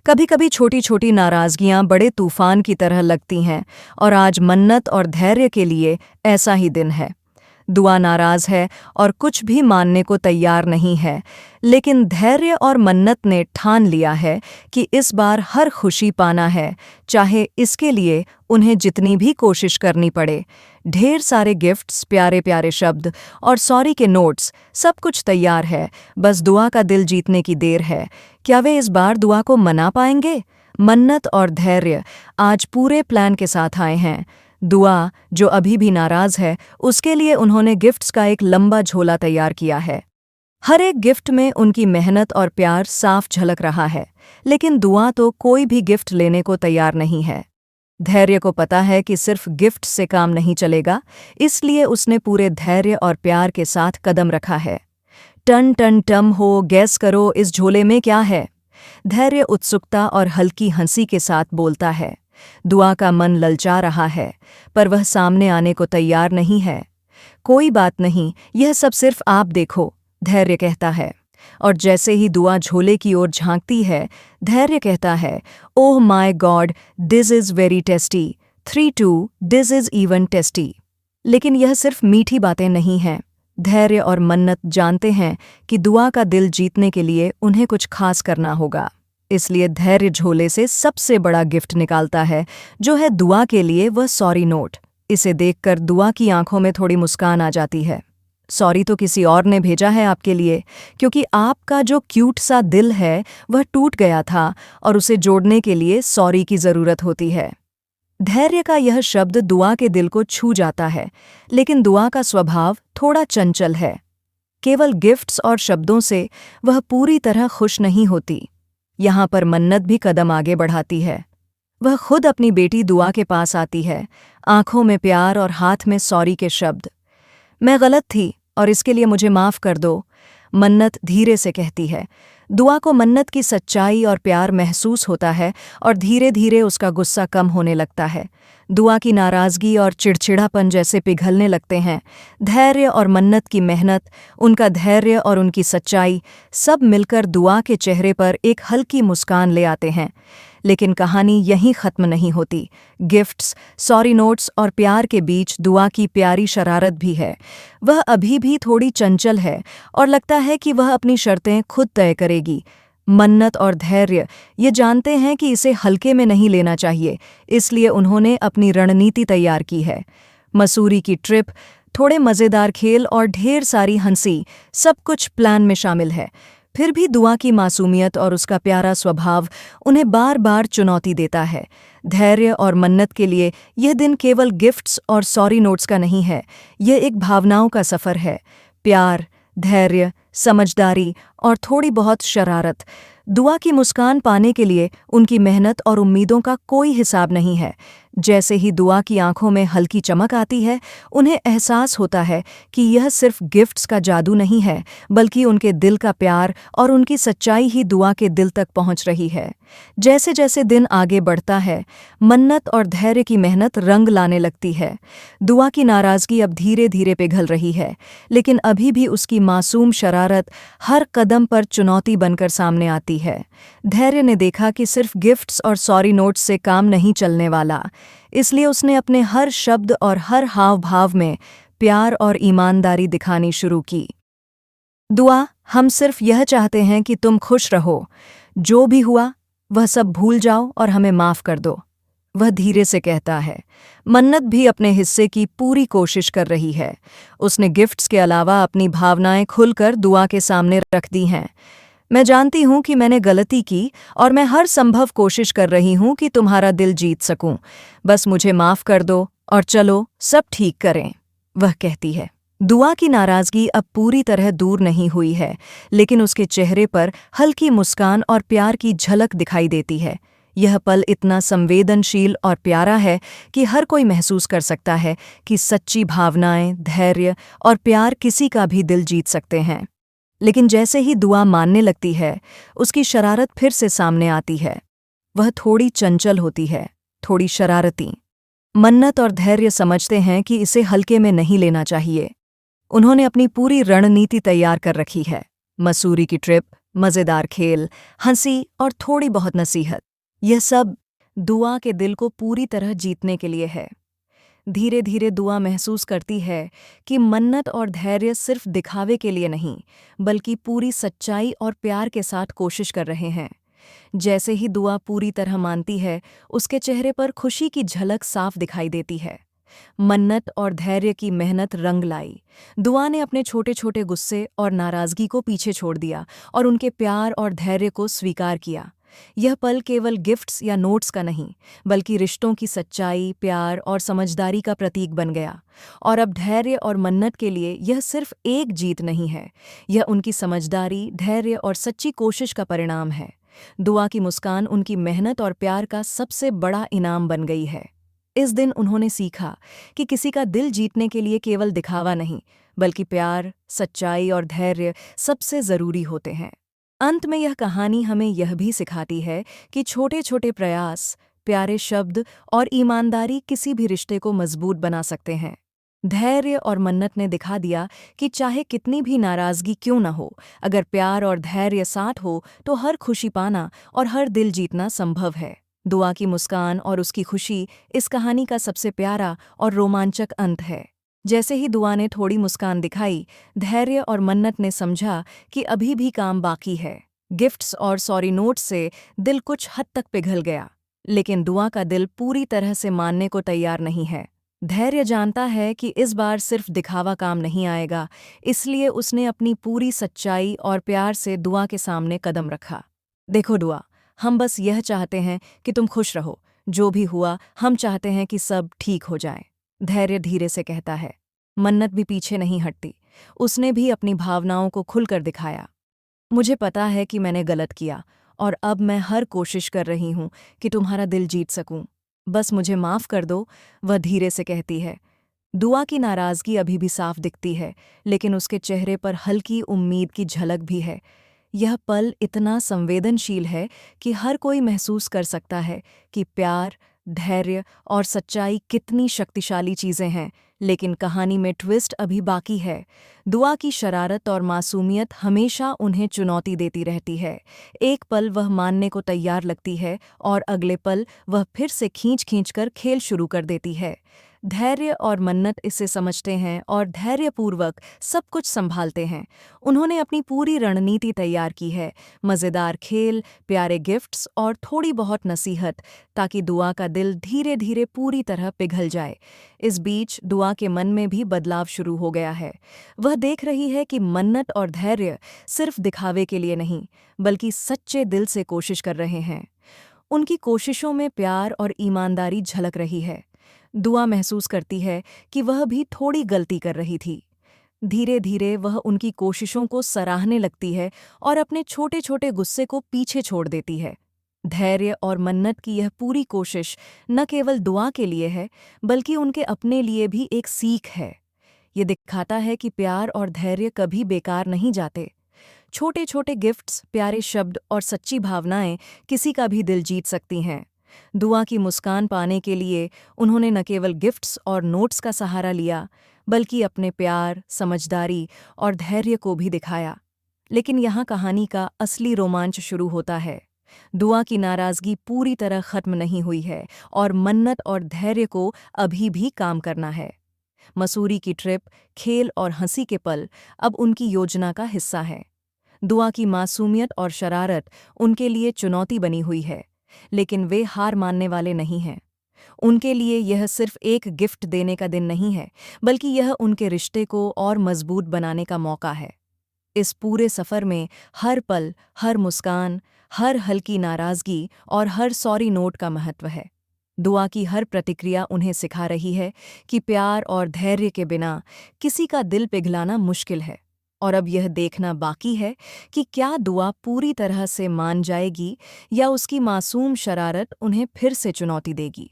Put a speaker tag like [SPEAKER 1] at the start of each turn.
[SPEAKER 1] कभी कभी छोटी छोटी नाराजगियां बड़े तूफान की तरह लगती हैं और आज मन्नत और धैर्य के लिए ऐसा ही दिन है। दुआ नाराज है और कुछ भी मानने को तैयार नहीं है, लेकिन धैर्य और मन्नत ने ठान लिया है कि इस बार हर खुशी पाना है, चाहे इसके लिए उन्हें जितनी भी कोशिश करनी पड़े। ढेर सारे गिफ्ट्स, प्यारे प्यारे शब्द और सॉरी के नोट्स, सब कुछ तैयार है, बस दुआ का दिल जीतने की देर है। क्या वे इस बार दुआ को मना पाएंगे? मन्नत और धैर्य आज पूरे प्लान के साथ आए हैं। दुआ, जो अभी भी नाराज है, उसके लिए उन्होंने गिफ्ट्स का एक लंबा झोला तैयार किया है। हर एक गिफ्ट में उनकी मेहनत और प्यार साफ झलक रहा है, लेकिन दुआ तो कोई भी गिफ्ट लेने को तैयार नहीं है। धैर्य को पता है कि सिर्फ गिफ्ट से काम नहीं चलेगा, इसलिए उसने पूरे धैर्य और प्यार के साथ कदम रखा है। टन टन टम हो, गैस करो इस झोले में क्या है? धैर्य उत्सुकता और हल्की हंसी के साथ बोलता है। दुआ का मन ललचा रहा है, पर वह सामने आने को तैयार नहीं है। कोई बात नहीं, यह सब सिर्फ आप देखो, धैर्य कहता है। और जैसे ही दुआ झोले की ओर झांकती है, धैर्य कहता है, oh my God, this is very tasty. 3-2, this is even tasty. लेकिन यह सिर्फ मीठी बातें नहीं हैं। धैर्य और मन्नत जानते हैं कि दुआ का दिल जीतने के लिए उन्हें कुछ खास करना होगा। इसलिए धैर्य झोले से सबसे बड़ा गिफ्ट निकालता है, जो है दुआ के लिए वह सॉरी नोट। इसे देखकर दुआ की आंखों में थोड़ी मुस्कान आ जाती है। सॉरी तो किसी और ने भेजा है आपके लिए, क्योंकि आपका जो क्यूट सा दिल है वह टूट गया था और उसे जोड़ने के लिए सॉरी की ज़रूरत होती है। धैर्य का यह शब्द दुआ के दिल को छू जाता है, लेकिन दुआ का स्वभाव थोड़ा चंचल है। केवल गिफ्ट्स और शब्दों से वह पूरी तरह खुश नहीं होती। यहाँ पर मन्नत भी कदम आगे बढ़ाती है। वह खुद अपनी बेटी दुआ के पास आती है, आंखों में प्यार और हाथ में सॉरी के शब्द। मैं गलत थी और इसके लिए मुझे माफ़ कर दो, मन्नत धीरे से कहती है। दुआ को मन्नत की सच्चाई और प्यार महसूस होता है और धीरे धीरे उसका गुस्सा कम होने लगता है। दुआ की नाराज़गी और चिड़चिड़ापन जैसे पिघलने लगते हैं। धैर्य और मन्नत की मेहनत, उनका धैर्य और उनकी सच्चाई, सब मिलकर दुआ के चेहरे पर एक हल्की मुस्कान ले आते हैं। लेकिन कहानी यहीं ख़त्म नहीं होती। गिफ्ट्स, सॉरी नोट्स और प्यार के बीच दुआ की प्यारी शरारत भी है। वह अभी भी थोड़ी चंचल है और लगता है कि वह अपनी शर्तें खुद तय करेगी। मन्नत और धैर्य ये जानते हैं कि इसे हल्के में नहीं लेना चाहिए, इसलिए उन्होंने अपनी रणनीति तैयार की है। मसूरी की ट्रिप, थोड़े मज़ेदार खेल और ढेर सारी हंसी, सब कुछ प्लान में शामिल है। फिर भी दुआ की मासूमियत और उसका प्यारा स्वभाव उन्हें बार बार चुनौती देता है। धैर्य और मन्नत के लिए यह दिन केवल गिफ्ट्स और सॉरी नोट्स का नहीं है, यह एक भावनाओं का सफ़र है। प्यार, धैर्य, समझदारी और थोड़ी बहुत शरारत। दुआ की मुस्कान पाने के लिए उनकी मेहनत और उम्मीदों का कोई हिसाब नहीं है। जैसे ही दुआ की आंखों में हल्की चमक आती है, उन्हें एहसास होता है कि यह सिर्फ गिफ्ट्स का जादू नहीं है, बल्कि उनके दिल का प्यार और उनकी सच्चाई ही दुआ के दिल तक पहुंच रही है। जैसे जैसे दिन आगे बढ़ता है, मन्नत और धैर्य की मेहनत रंग लाने लगती है। दुआ की नाराज़गी अब धीरे धीरे पिघल रही है, लेकिन अभी भी उसकी मासूम शरारत हर कदम पर चुनौती बनकर सामने आती है। धैर्य ने देखा कि सिर्फ गिफ्ट्स और सॉरी नोट्स से काम नहीं चलने वाला, इसलिए उसने अपने हर शब्द और हर हाव भाव में प्यार और ईमानदारी दिखानी शुरू की। दुआ, हम सिर्फ यह चाहते हैं कि तुम खुश रहो। जो भी हुआ वह सब भूल जाओ और हमें माफ़ कर दो, वह धीरे से कहता है। मन्नत भी अपने हिस्से की पूरी कोशिश कर रही है। उसने गिफ्ट्स के अलावा अपनी भावनाएं खुलकर दुआ के सामने रख दी हैं। मैं जानती हूँ कि मैंने गलती की और मैं हर संभव कोशिश कर रही हूँ कि तुम्हारा दिल जीत सकूं। बस मुझे माफ़ कर दो और चलो सब ठीक करें, वह कहती है। दुआ की नाराज़गी अब पूरी तरह दूर नहीं हुई है, लेकिन उसके चेहरे पर हल्की मुस्कान और प्यार की झलक दिखाई देती है। यह पल इतना संवेदनशील और प्यारा है कि हर कोई महसूस कर सकता है कि सच्ची भावनाएं, धैर्य और प्यार किसी का भी दिल जीत सकते हैं। लेकिन जैसे ही दुआ मानने लगती है, उसकी शरारत फिर से सामने आती है। वह थोड़ी चंचल होती है, थोड़ी शरारती। मन्नत और धैर्य समझते हैं कि इसे हल्के में नहीं लेना चाहिए। उन्होंने अपनी पूरी रणनीति तैयार कर रखी है। मसूरी की ट्रिप, मज़ेदार खेल, हंसी और थोड़ी बहुत नसीहत, यह सब दुआ के दिल को पूरी तरह जीतने के लिए है। धीरे धीरे दुआ महसूस करती है कि मन्नत और धैर्य सिर्फ दिखावे के लिए नहीं, बल्कि पूरी सच्चाई और प्यार के साथ कोशिश कर रहे हैं। जैसे ही दुआ पूरी तरह मानती है, उसके चेहरे पर खुशी की झलक साफ दिखाई देती है। मन्नत और धैर्य की मेहनत रंग लाई। दुआ ने अपने छोटे छोटे गुस्से और नाराजगी को पीछे छोड़ दिया और उनके प्यार और धैर्य को स्वीकार किया। यह पल केवल गिफ्ट्स या नोट्स का नहीं, बल्कि रिश्तों की सच्चाई, प्यार और समझदारी का प्रतीक बन गया। और अब धैर्य और मन्नत के लिए यह सिर्फ एक जीत नहीं है, यह उनकी समझदारी, धैर्य और सच्ची कोशिश का परिणाम है। दुआ की मुस्कान उनकी मेहनत और प्यार का सबसे बड़ा इनाम बन गई है। इस दिन उन्होंने सीखा कि किसी का दिल जीतने के लिए केवल दिखावा नहीं, बल्कि प्यार, सच्चाई और धैर्य सबसे ज़रूरी होते हैं। अंत में यह कहानी हमें यह भी सिखाती है कि छोटे छोटे प्रयास, प्यारे शब्द और ईमानदारी किसी भी रिश्ते को मजबूत बना सकते हैं। धैर्य और मन्नत ने दिखा दिया कि चाहे कितनी भी नाराज़गी क्यों न हो, अगर प्यार और धैर्य साथ हो तो हर खुशी पाना और हर दिल जीतना संभव है। दुआ की मुस्कान और उसकी खुशी इस कहानी का सबसे प्यारा और रोमांचक अंत है। जैसे ही दुआ ने थोड़ी मुस्कान दिखाई, धैर्य और मन्नत ने समझा कि अभी भी काम बाकी है। गिफ्ट्स और सॉरी नोट्स से दिल कुछ हद तक पिघल गया, लेकिन दुआ का दिल पूरी तरह से मानने को तैयार नहीं है। धैर्य जानता है कि इस बार सिर्फ दिखावा काम नहीं आएगा, इसलिए उसने अपनी पूरी सच्चाई और प्यार से दुआ के सामने कदम रखा। देखो दुआ, हम बस यह चाहते हैं कि तुम खुश रहो। जो भी हुआ, हम चाहते हैं कि सब ठीक हो जाए, धैर्य धीरे से कहता है। मन्नत भी पीछे नहीं हटती। उसने भी अपनी भावनाओं को खुलकर दिखाया। मुझे पता है कि मैंने गलत किया और अब मैं हर कोशिश कर रही हूँ कि तुम्हारा दिल जीत सकूं। बस मुझे माफ़ कर दो, वह धीरे से कहती है। दुआ की नाराज़गी अभी भी साफ दिखती है, लेकिन उसके चेहरे पर हल्की उम्मीद की झलक भी है। यह पल इतना संवेदनशील है कि हर कोई महसूस कर सकता है कि प्यार, धैर्य और सच्चाई कितनी शक्तिशाली चीज़ें हैं। लेकिन कहानी में ट्विस्ट अभी बाकी है। दुआ की शरारत और मासूमियत हमेशा उन्हें चुनौती देती रहती है। एक पल वह मानने को तैयार लगती है और अगले पल वह फिर से खींच खींच कर खेल शुरू कर देती है। धैर्य और मन्नत इसे समझते हैं और धैर्यपूर्वक सब कुछ संभालते हैं। उन्होंने अपनी पूरी रणनीति तैयार की है, मज़ेदार खेल, प्यारे गिफ्ट्स और थोड़ी बहुत नसीहत, ताकि दुआ का दिल धीरे धीरे पूरी तरह पिघल जाए। इस बीच दुआ के मन में भी बदलाव शुरू हो गया है। वह देख रही है कि मन्नत और धैर्य सिर्फ दिखावे के लिए नहीं, बल्कि सच्चे दिल से कोशिश कर रहे हैं। उनकी कोशिशों में प्यार और ईमानदारी झलक रही है। दुआ महसूस करती है कि वह भी थोड़ी गलती कर रही थी। धीरे धीरे वह उनकी कोशिशों को सराहने लगती है और अपने छोटे छोटे गुस्से को पीछे छोड़ देती है। धैर्य और मन्नत की यह पूरी कोशिश न केवल दुआ के लिए है, बल्कि उनके अपने लिए भी एक सीख है। ये दिखाता है कि प्यार और धैर्य कभी बेकार नहीं जाते। छोटे छोटे गिफ्ट्स, प्यारे शब्द और सच्ची भावनाएं किसी का भी दिल जीत सकती हैं। दुआ की मुस्कान पाने के लिए उन्होंने न केवल गिफ्ट्स और नोट्स का सहारा लिया, बल्कि अपने प्यार, समझदारी और धैर्य को भी दिखाया। लेकिन यहाँ कहानी का असली रोमांच शुरू होता है। दुआ की नाराज़गी पूरी तरह खत्म नहीं हुई है और मन्नत और धैर्य को अभी भी काम करना है। मसूरी की ट्रिप, खेल और हंसी के पल अब उनकी योजना का हिस्सा है। दुआ की मासूमियत और शरारत उनके लिए चुनौती बनी हुई है, लेकिन वे हार मानने वाले नहीं हैं। उनके लिए यह सिर्फ एक गिफ्ट देने का दिन नहीं है, बल्कि यह उनके रिश्ते को और मजबूत बनाने का मौका है। इस पूरे सफ़र में हर पल, हर मुस्कान, हर हल्की नाराज़गी और हर सॉरी नोट का महत्व है। दुआ की हर प्रतिक्रिया उन्हें सिखा रही है कि प्यार और धैर्य के बिना किसी का दिल पिघलाना मुश्किल है। और अब यह देखना बाकी है कि क्या दुआ पूरी तरह से मान जाएगी या उसकी मासूम शरारत उन्हें फिर से चुनौती देगी।